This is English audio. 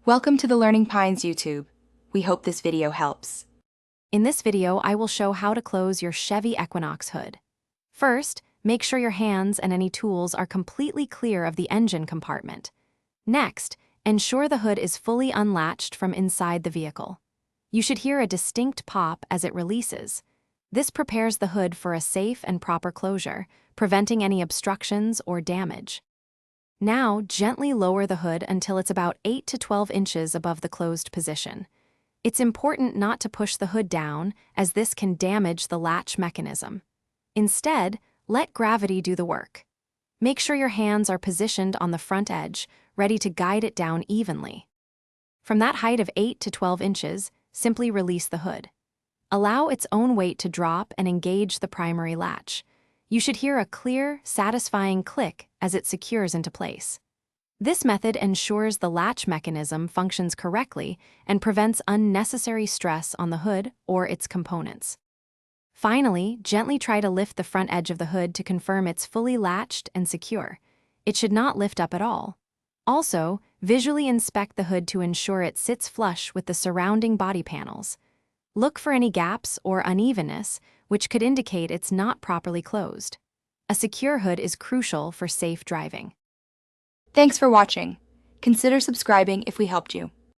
Welcome to the Learning Pines YouTube. We hope this video helps. In this video, I will show how to close your Chevy Equinox hood. First, make sure your hands and any tools are completely clear of the engine compartment. Next, ensure the hood is fully unlatched from inside the vehicle. You should hear a distinct pop as it releases. This prepares the hood for a safe and proper closure, preventing any obstructions or damage. Now, gently lower the hood until it's about 8 to 12 inches above the closed position. It's important not to push the hood down, as this can damage the latch mechanism. Instead, let gravity do the work. Make sure your hands are positioned on the front edge, ready to guide it down evenly. From that height of 8 to 12 inches, simply release the hood. Allow its own weight to drop and engage the primary latch. You should hear a clear, satisfying click as it secures into place. This method ensures the latch mechanism functions correctly and prevents unnecessary stress on the hood or its components. Finally, gently try to lift the front edge of the hood to confirm it's fully latched and secure. It should not lift up at all. Also, visually inspect the hood to ensure it sits flush with the surrounding body panels. Look for any gaps or unevenness, which could indicate it's not properly closed. A secure hood is crucial for safe driving. Thanks for watching. Consider subscribing if we helped you.